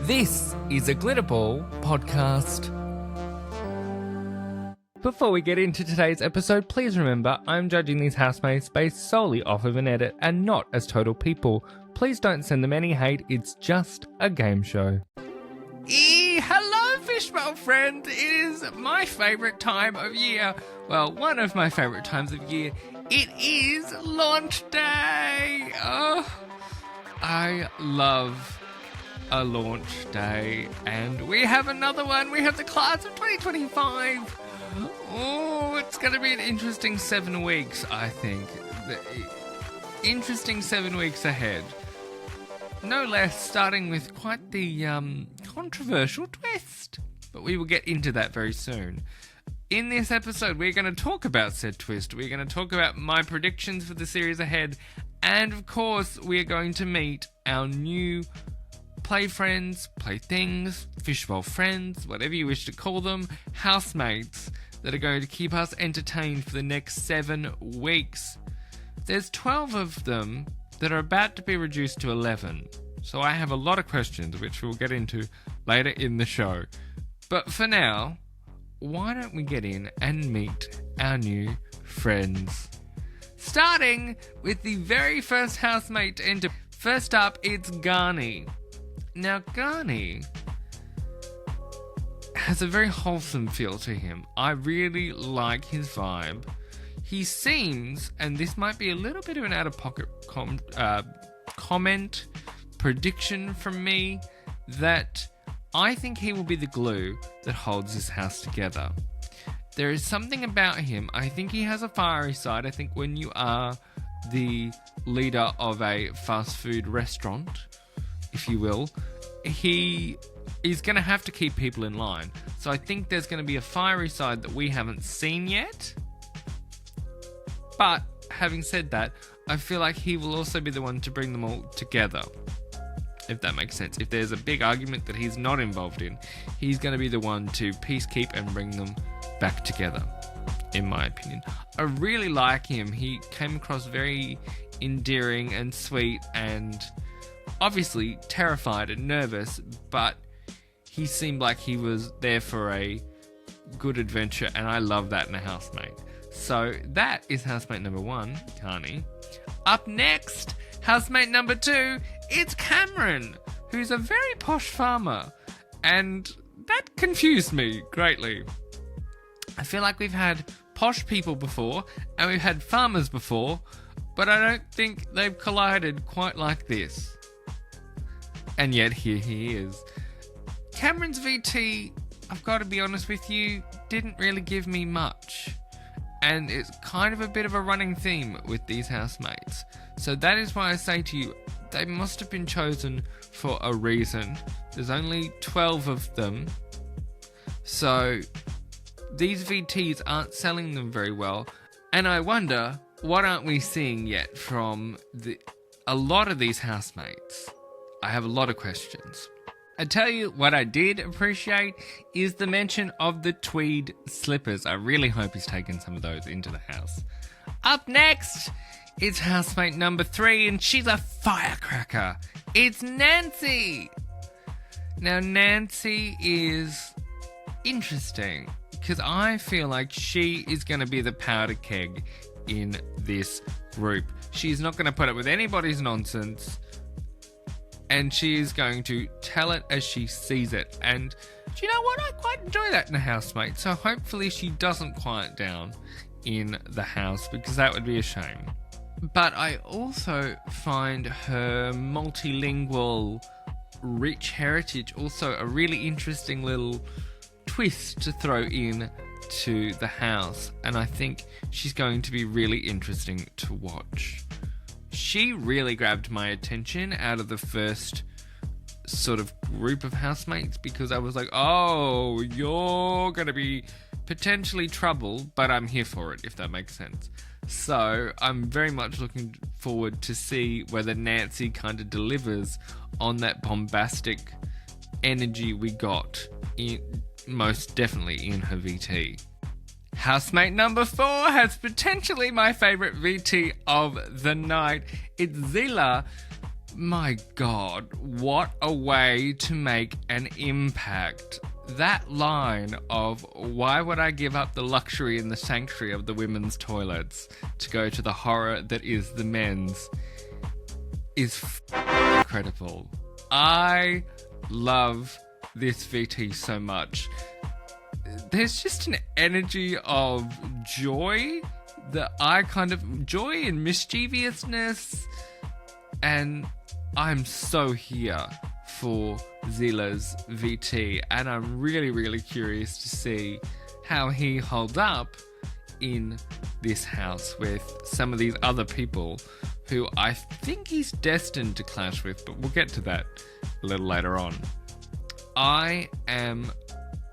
This is a Glitterball podcast. Before we get into today's episode, please remember I'm judging these housemates based solely off of an edit and not as total people. Please don't send them any hate, it's just a game show. Hello, Fishbowl friend! It is my favourite time of year. Well, one of my favourite times of year. It is launch day! Oh, I love a launch day, and we have another one. We have the class of 2025. Oh, it's going to be an interesting 7 weeks, I think. Interesting 7 weeks ahead. No less, starting with quite the controversial twist. But we will get into that very soon. In this episode, we're going to talk about said twist. We're going to talk about my predictions for the series ahead. And of course, we're going to meet our new play friends, play things, fishbowl friends, whatever you wish to call them, housemates that are going to keep us entertained for the next 7 weeks. There's 12 of them that are about to be reduced to 11. So I have a lot of questions which we'll get into later in the show. But for now, why don't we get in and meet our new friends? Starting with the very first housemate to enter. First up, it's Garni. Now, Garni has a very wholesome feel to him. I really like his vibe. He seems, and this might be a little bit of an out-of-pocket comment, prediction from me, that I think he will be the glue that holds this house together. There is something about him. I think he has a fiery side. I think when you are the leader of a fast food restaurant, if you will, he is going to have to keep people in line. So I think there's going to be a fiery side that we haven't seen yet. But having said that, I feel like he will also be the one to bring them all together, if that makes sense. If there's a big argument that he's not involved in, he's going to be the one to peacekeep and bring them back together, in my opinion. I really like him. He came across very endearing and sweet and obviously terrified and nervous, but he seemed like he was there for a good adventure, and I love that in a housemate. So that is housemate number 1, Garni. Up next, housemate number 2, it's Cameron, who's a very posh farmer, and that confused me greatly. I feel like we've had posh people before, and we've had farmers before, but I don't think they've collided quite like this. And yet here he is. Cameron's VT, I've got to be honest with you, didn't really give me much. And it's kind of a bit of a running theme with these housemates. So that is why I say to you, they must have been chosen for a reason. There's only 12 of them. So these VTs aren't selling them very well. And I wonder, what aren't we seeing yet from a lot of these housemates? I have a lot of questions. I tell you what I did appreciate is the mention of the tweed slippers. I really hope he's taken some of those into the house. Up next, it's housemate number 3, and she's a firecracker. It's Nancy. Now, Nancy is interesting because I feel like she is going to be the powder keg in this group. She's not going to put up with anybody's nonsense. And she is going to tell it as she sees it. And do you know what? I quite enjoy that in a housemate. So hopefully she doesn't quiet down in the house, because that would be a shame. But I also find her multilingual, rich heritage also a really interesting little twist to throw in to the house. And I think she's going to be really interesting to watch. She really grabbed my attention out of the first sort of group of housemates, because I was like, oh, you're going to be potentially trouble, but I'm here for it, if that makes sense. So I'm very much looking forward to see whether Nancy kind of delivers on that bombastic energy we got, most definitely in her VT. Housemate number 4 has potentially my favourite VT of the night. It's Zila. My God, what a way to make an impact. That line of, why would I give up the luxury and the sanctuary of the women's toilets to go to the horror that is the men's, is incredible. I love this VT so much. There's just an energy of joy joy and mischievousness, and I'm so here for Zila's VT, and I'm really, really curious to see how he holds up in this house with some of these other people who I think he's destined to clash with, but we'll get to that a little later on. I am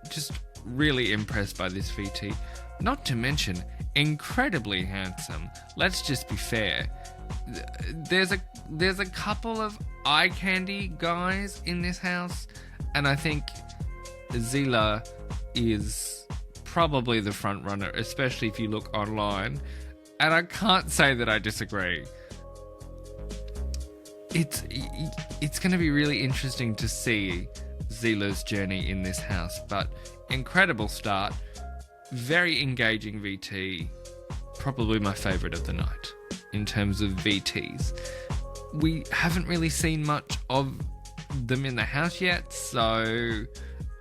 just really impressed by this VT, not to mention incredibly handsome. Let's just be fair. There's a couple of eye candy guys in this house, and I think Zila is probably the front runner, especially if you look online, and I can't say that I disagree. It's going to be really interesting to see Zila's journey in this house, but incredible start, very engaging VT, probably my favourite of the night in terms of VTs. We haven't really seen much of them in the house yet, so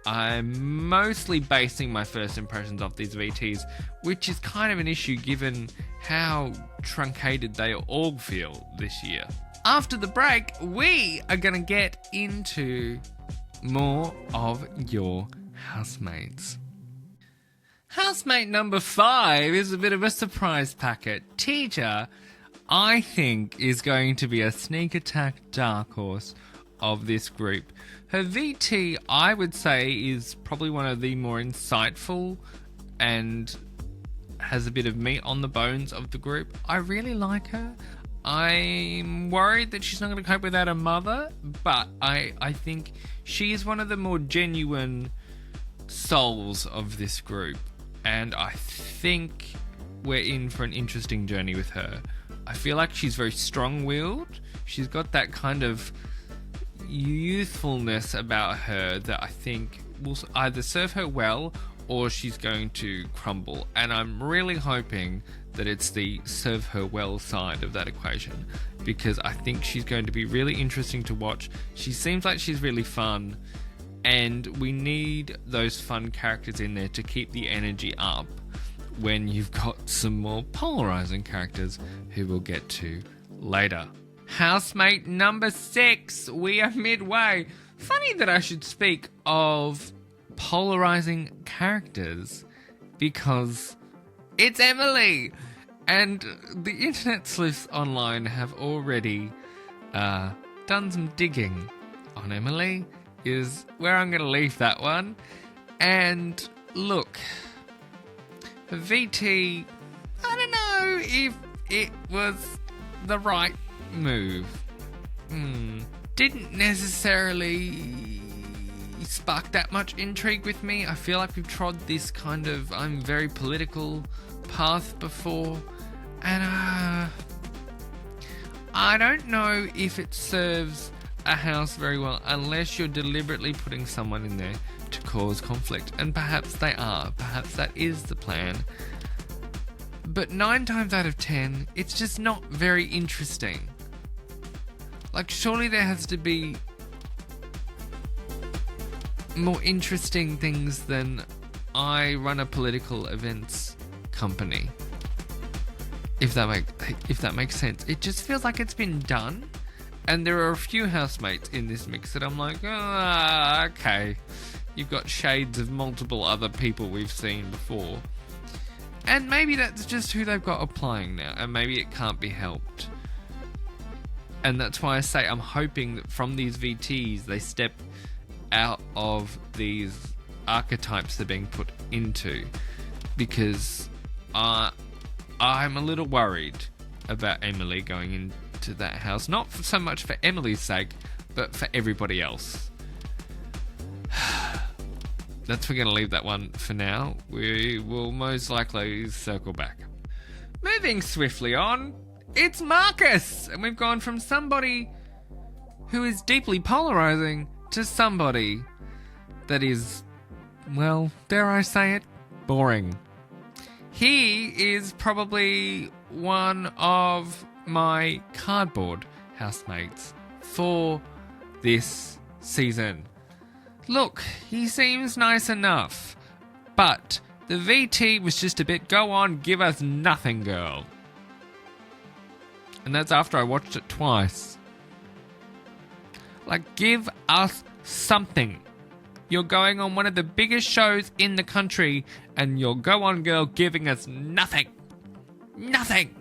I'm mostly basing my first impressions off these VTs, which is kind of an issue given how truncated they all feel this year. After the break, we are going to get into more of your housemates. Housemate number 5 is a bit of a surprise packet. Teja, I think, is going to be a sneak attack dark horse of this group. Her VT, I would say, is probably one of the more insightful and has a bit of meat on the bones of the group. I really like her. I'm worried that she's not going to cope without her mother, but I think she is one of the more genuine souls of this group, and I think we're in for an interesting journey with her. I feel like she's very strong-willed. She's got that kind of youthfulness about her that I think will either serve her well or she's going to crumble, and I'm really hoping that it's the serve her well side of that equation, because I think she's going to be really interesting to watch. She seems like she's really fun, and we need those fun characters in there to keep the energy up when you've got some more polarizing characters who we'll get to later. Housemate number 6, we are midway. Funny that I should speak of polarizing characters, because it's Emily, and the internet sleuths online have already done some digging on Emily, is where I'm going to leave that one. And look, VT, I don't know if it was the right move. Didn't necessarily spark that much intrigue with me. I feel like we've trod this kind of I'm very political path before, and I don't know if it serves a house very well unless you're deliberately putting someone in there to cause conflict, and perhaps they are, perhaps that is the plan, but 9 times out of 10 it's just not very interesting. Like, surely there has to be more interesting things than I run a political events company. If that makes sense. It just feels like it's been done, and there are a few housemates in this mix that I'm like, okay, you've got shades of multiple other people we've seen before, and maybe that's just who they've got applying now, and maybe it can't be helped. And that's why I say I'm hoping that from these VTs they step out of these archetypes they're being put into, because I'm a little worried about Emily going into that house, not so much for Emily's sake, but for everybody else. We're going to leave that one for now. We will most likely circle back. Moving swiftly on, it's Marcus, and we've gone from somebody who is deeply polarizing to somebody that is, well, dare I say it, boring. He is probably one of my cardboard housemates for this season. Look, he seems nice enough, but the VT was just a bit, go on, give us nothing, girl. And that's after I watched it twice. Like, give us something. You're going on one of the biggest shows in the country, and you're go on, girl, giving us nothing. Nothing.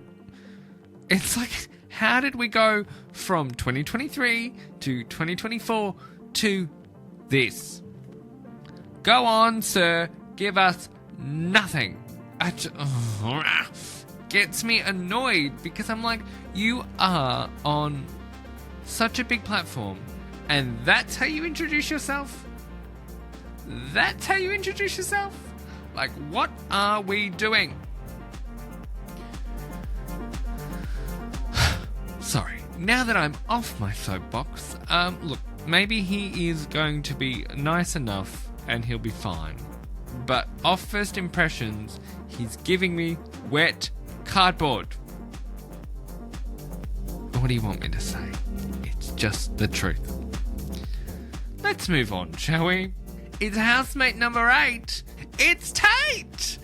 It's like, how did we go from 2023 to 2024 to this? Go on, sir, give us nothing. Gets me annoyed because I'm like, you are on such a big platform, and that's how you introduce yourself? That's how you introduce yourself? Like, what are we doing? Sorry, now that I'm off my soapbox, look, maybe he is going to be nice enough and he'll be fine. But off first impressions, he's giving me wet cardboard. What do you want me to say? It's just the truth. Let's move on, shall we? It's housemate number 8. It's Tate!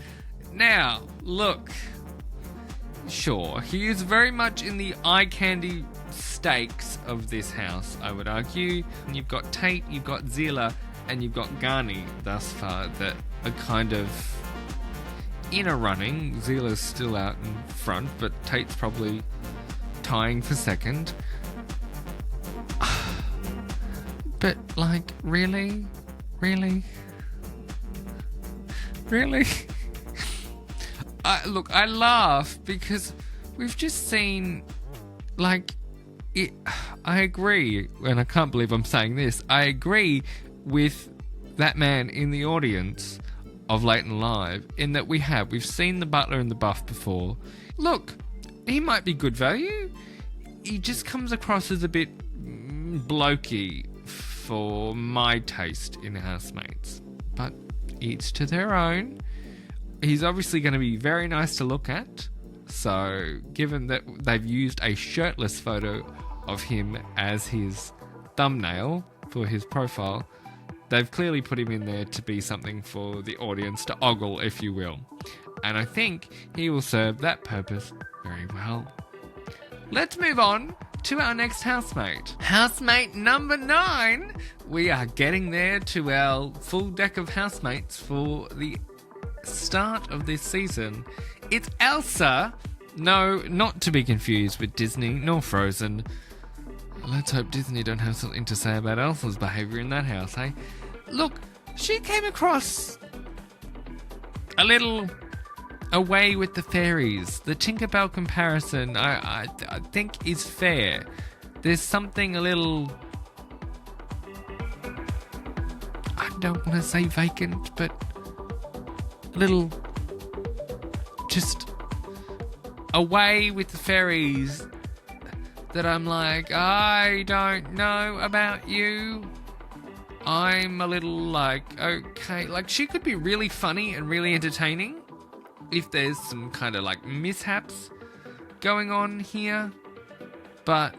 Now, look. Sure, he is very much in the eye candy stakes of this house, I would argue. You've got Tate, you've got Zila, and you've got Ghani thus far that are kind of in a running. Zila's still out in front, but Tate's probably tying for second. But, like, really? Really? Really? Look, I laugh because we've just seen, like, it. I agree, and I can't believe I'm saying this, I agree with that man in the audience of Late and Live in that we've seen the butler and the buff before. Look, he might be good value. He just comes across as a bit blokey for my taste in housemates. But each to their own. He's obviously going to be very nice to look at. So, given that they've used a shirtless photo of him as his thumbnail for his profile, they've clearly put him in there to be something for the audience to ogle, if you will. And I think he will serve that purpose very well. Let's move on to our next housemate. Housemate number 9. We are getting there to our full deck of housemates for the start of this season. It's Elsa. No, not to be confused with Disney nor Frozen. Let's hope Disney don't have something to say about Elsa's behaviour in that house, hey? Look, she came across a little away with the fairies. The Tinkerbell comparison, I think, is fair. There's something a little, I don't want to say vacant, but a little just away with the fairies that I'm like, I don't know about you. I'm a little like, okay, like she could be really funny and really entertaining if there's some kind of like mishaps going on here, but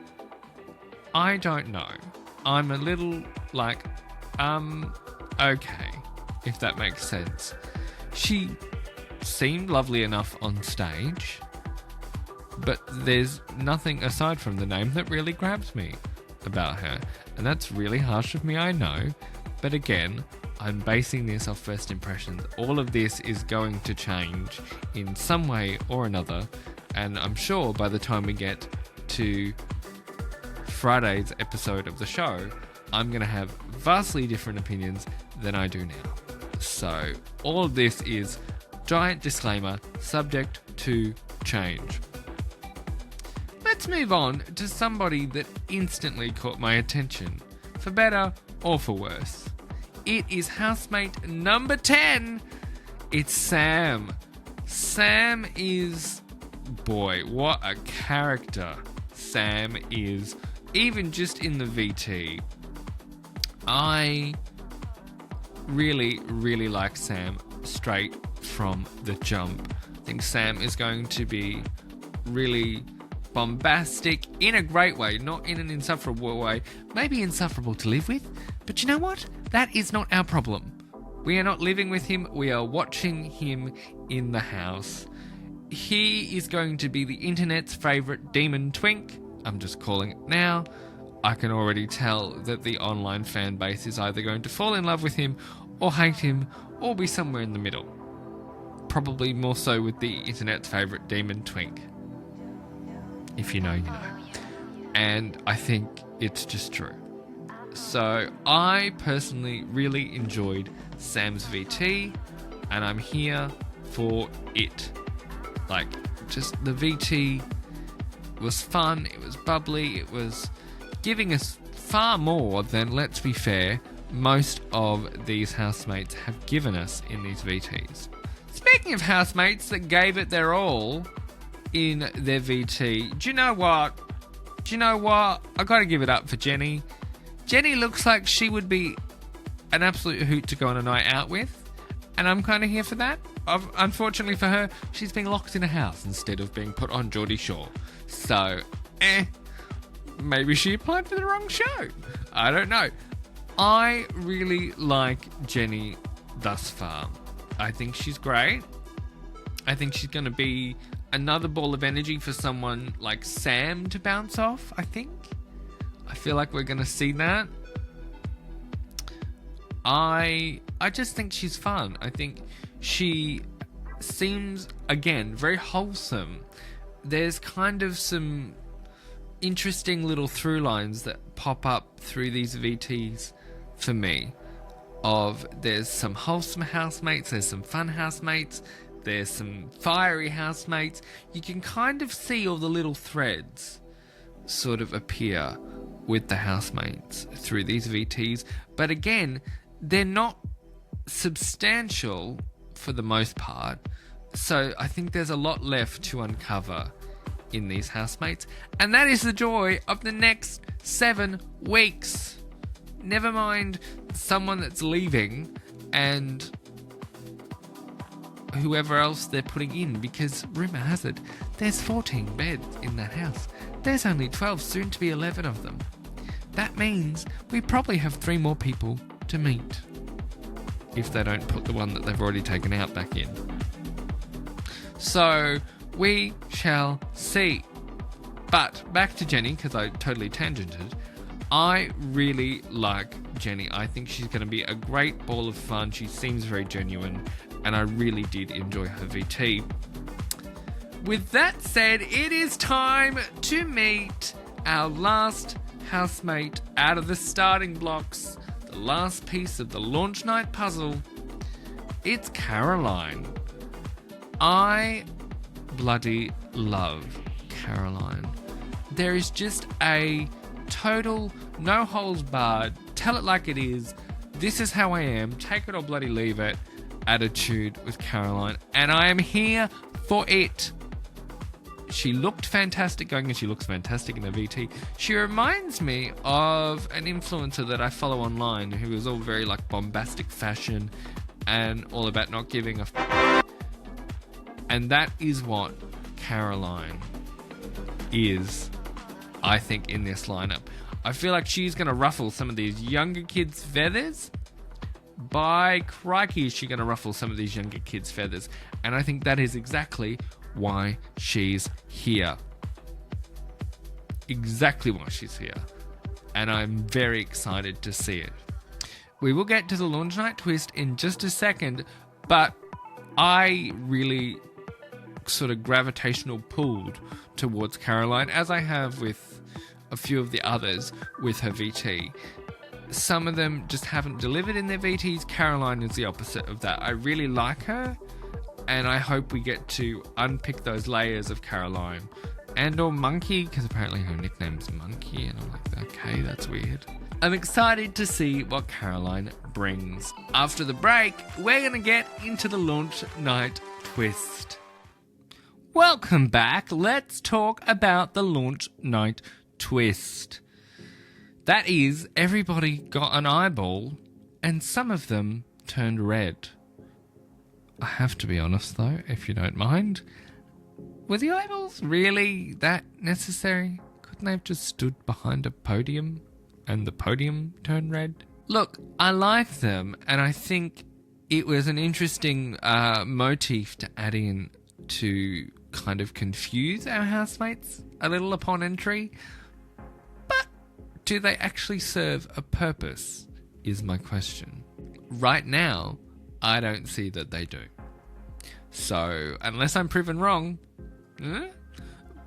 I don't know. I'm a little like, okay, if that makes sense. She seemed lovely enough on stage, but there's nothing aside from the name that really grabs me about her. And that's really harsh of me, I know. But again, I'm basing this off first impressions. All of this is going to change in some way or another. And I'm sure by the time we get to Friday's episode of the show, I'm going to have vastly different opinions than I do now. So all of this is giant disclaimer, subject to change. Let's move on to somebody that instantly caught my attention, for better or for worse. It is housemate number 10. It's Sam. Sam is, boy, what a character Sam is even just in the VT, I really, really like Sam straight from the jump. I think Sam is going to be really bombastic in a great way, not in an insufferable way. Maybe insufferable to live with, but you know what? That is not our problem. We are not living with him, we are watching him in the house. He is going to be the internet's favourite demon twink. I'm just calling it now. I can already tell that the online fan base is either going to fall in love with him or hate him or be somewhere in the middle. Probably more so with the internet's favourite demon twink. If you know, you know. And I think it's just true. So I personally really enjoyed Sam's VT, and I'm here for it. Like, just the VT was fun, it was bubbly, it was giving us far more than, let's be fair, most of these housemates have given us in these VTs. Speaking of housemates that gave it their all in their VT, do you know what? I gotta give it up for Jenny. Jenny looks like she would be an absolute hoot to go on a night out with, and I'm kind of here for that. Unfortunately for her, she's being locked in a house instead of being put on Geordie Shore. So, maybe she applied for the wrong show. I don't know. I really like Jenny thus far. I think she's great. I think she's going to be another ball of energy for someone like Sam to bounce off, I think. I feel like we're going to see that. I just think she's fun. I think she seems, again, very wholesome. There's kind of some interesting little through lines that pop up through these VTs for me. There's some wholesome housemates, there's some fun housemates, there's some fiery housemates. You can kind of see all the little threads sort of appear with the housemates through these VTs. But again, they're not substantial for the most part. So I think there's a lot left to uncover in these housemates. And that is the joy of the next 7 weeks. Never mind someone that's leaving and whoever else they're putting in, because rumour has it there's 14 beds in that house. There's only 12, soon to be 11 of them. That means we probably have 3 more people to meet, if they don't put the one that they've already taken out back in. So we shall see. But back to Jenny, because I totally tangented. I really like Jenny. I think she's going to be a great ball of fun. She seems very genuine, and I really did enjoy her VT. With that said, it is time to meet our last housemate out of the starting blocks, the last piece of the launch night puzzle. It's Caroline. I bloody love Caroline. There is just a total, no holes barred, tell it like it is, this is how I am, take it or bloody leave it attitude with Caroline, and I am here for it. She looked fantastic going, and she looks fantastic in the VT. She reminds me of an influencer that I follow online who is all very like bombastic fashion and all about not giving a and that is what Caroline is, I think, in this lineup. I feel like she's going to ruffle some of these younger kids' feathers. By crikey, is she going to ruffle some of these younger kids' feathers. And I think that is exactly why she's here. Exactly why she's here. And I'm very excited to see it. We will get to the launch night twist in just a second, but I really sort of gravitational pulled towards Caroline, as I have with a few of the others with her VT. Some of them just haven't delivered in their VTs. Caroline is the opposite of that. I really like her, and I hope we get to unpick those layers of Caroline. And or Monkey, because apparently her nickname's Monkey, and I'm like, okay, that's weird. I'm excited to see what Caroline brings. After the break, we're going to get into the launch night twist. Welcome back. Let's talk about the launch night twist. That is, everybody got an eyeball, and some of them turned red. I have to be honest, though, if you don't mind. Were the eyeballs really that necessary? Couldn't they have just stood behind a podium and the podium turned red? Look, I like them, and I think it was an interesting motif to add in to kind of confuse our housemates a little upon entry. But do they actually serve a purpose, is my question. Right now, I don't see that they do. So, unless I'm proven wrong...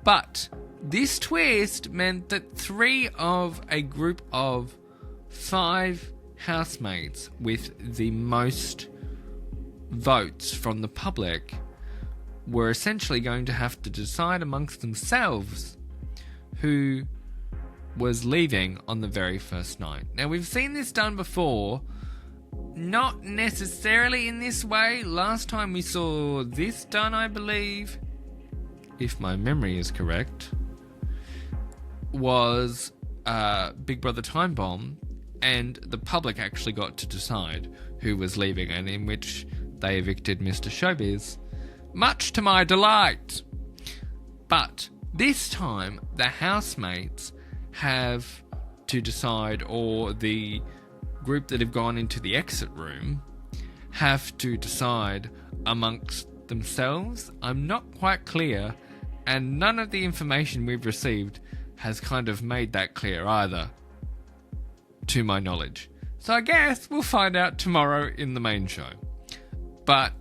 But this twist meant that 3 of a group of 5 housemates with the most votes from the public were essentially going to have to decide amongst themselves who was leaving on the very first night. Now, we've seen this done before, not necessarily in this way. Last time we saw this done, I believe, if my memory is correct, was Big Brother Time Bomb, and the public actually got to decide who was leaving, and in which they evicted Mr. Showbiz, much to my delight. But this time, the housemates have to decide, or the group that have gone into the exit room have to decide amongst themselves. I'm not quite clear, and none of the information we've received has kind of made that clear either, to my knowledge. So I guess we'll find out tomorrow in the main show. But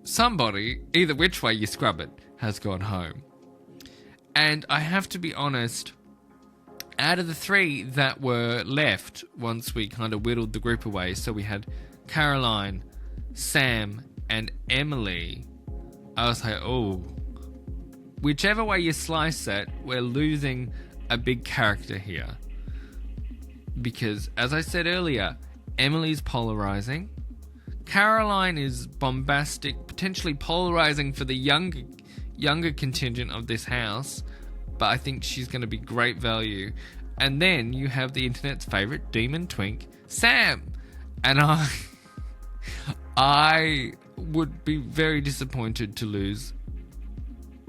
somebody, either which way you scrub it, has gone home. And I have to be honest, out of the 3 that were left once we kind of whittled the group away, so we had Caroline, Sam, and Emily, I was like, oh, whichever way you slice it, we're losing a big character here. Because, as I said earlier, Emily's polarizing. Caroline is bombastic, potentially polarizing for the younger contingent of this house, but I think she's going to be great value. And then you have the internet's favourite demon twink, Sam. And I would be very disappointed to lose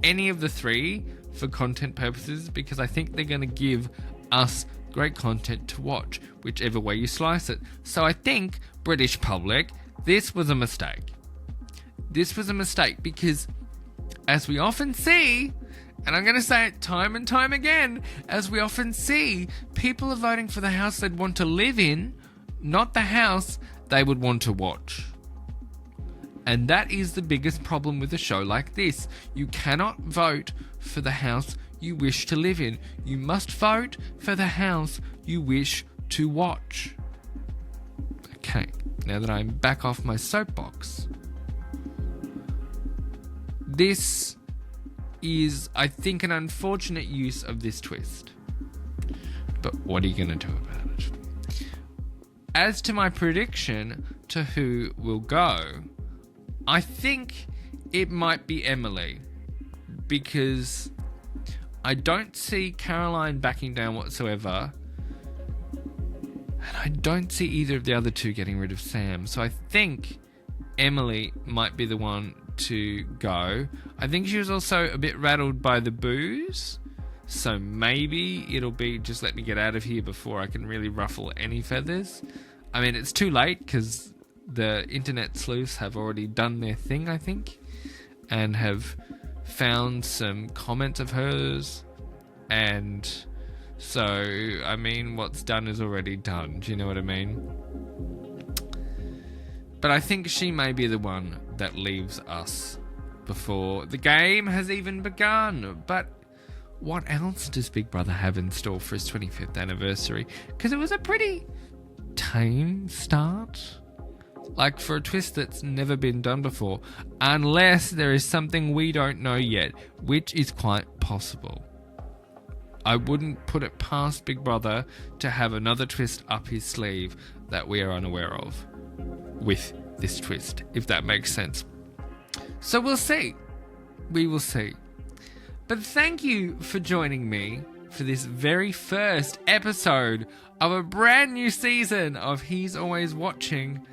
any of the 3 for content purposes, because I think they're going to give us great content to watch, whichever way you slice it. So I think, British public, this was a mistake. This was a mistake because, as we often see, and I'm going to say it time and time again, as we often see, people are voting for the house they'd want to live in, not the house they would want to watch. And that is the biggest problem with a show like this. You cannot vote for the house you wish to live in. You must vote for the house you wish to watch. Okay, now that I'm back off my soapbox, this is, I think, an unfortunate use of this twist. But what are you going to do about it? As to my prediction to who will go, I think it might be Emily, because I don't see Caroline backing down whatsoever, and I don't see either of the other 2 getting rid of Sam. So I think Emily might be the one to go. I think she was also a bit rattled by the booze, so maybe it'll be just let me get out of here before I can really ruffle any feathers. I mean, it's too late because the internet sleuths have already done their thing, I think, and have found some comments of hers, and so, I mean, what's done is already done. Do you know what I mean? But I think she may be the one that leaves us before the game has even begun. But what else does Big Brother have in store for his 25th anniversary? Because it was a pretty tame start. Like, for a twist that's never been done before. Unless there is something we don't know yet, which is quite possible. I wouldn't put it past Big Brother to have another twist up his sleeve that we are unaware of with this twist, if that makes sense. So we'll see. We will see. But thank you for joining me for this very first episode of a brand new season of He's Always Watching.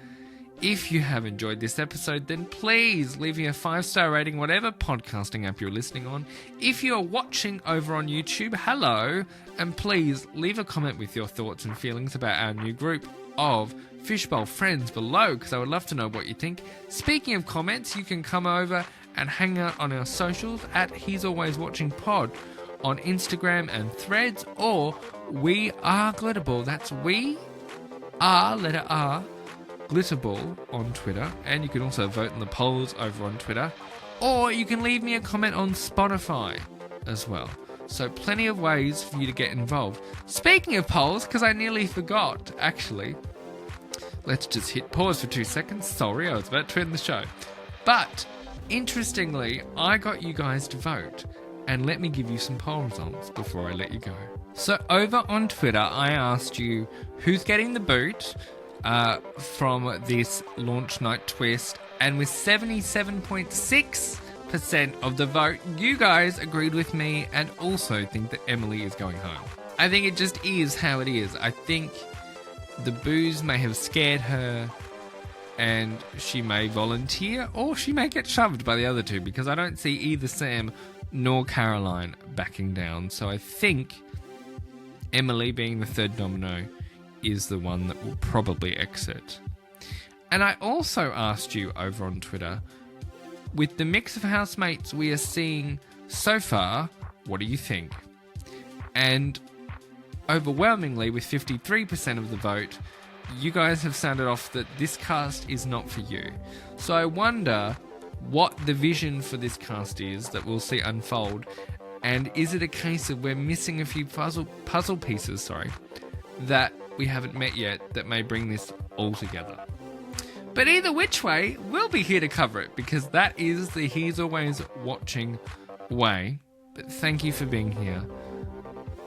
If you have enjoyed this episode, then please leave me a 5-star rating, whatever podcasting app you're listening on. If you're watching over on YouTube, hello, and please leave a comment with your thoughts and feelings about our new group of Fishbowl friends below, because I would love to know what you think. Speaking of comments, you can come over and hang out on our socials at He's Always Watching Pod on Instagram and Threads, or We Are Glitterball. That's We Are, letter R, Glitterball on Twitter, and you can also vote in the polls over on Twitter, or you can leave me a comment on Spotify as well. So plenty of ways for you to get involved. Speaking of polls, because I nearly forgot, actually, let's just hit pause for 2 seconds. Sorry, I was about to end the show. But interestingly, I got you guys to vote, and let me give you some poll results before I let you go. So over on Twitter, I asked you who's getting the boot from this launch night twist, and with 77.6% of the vote, you guys agreed with me and also think that Emily is going home. I think it just is how it is. I think the booze may have scared her and she may volunteer, or she may get shoved by the other two, because I don't see either Sam nor Caroline backing down. So I think Emily, being the third domino, is the one that will probably exit. And I also asked you over on Twitter, with the mix of housemates we are seeing so far, what do you think? And overwhelmingly, with 53% of the vote, you guys have sounded off that this cast is not for you. So I wonder what the vision for this cast is that we'll see unfold, and is it a case of we're missing a few puzzle pieces, that we haven't met yet, that may bring this all together. But either which way, we'll be here to cover it, because that is the He's Always Watching way. But thank you for being here.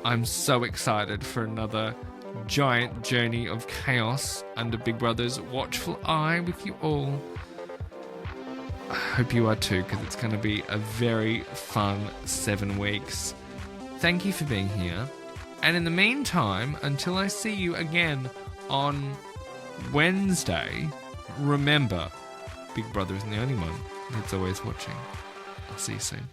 I'm so excited for another giant journey of chaos under Big Brother's watchful eye with you all. I hope you are too, because it's going to be a very fun 7 weeks. Thank you for being here. And in the meantime, until I see you again on Wednesday, remember, Big Brother isn't the only one that's always watching. I'll see you soon.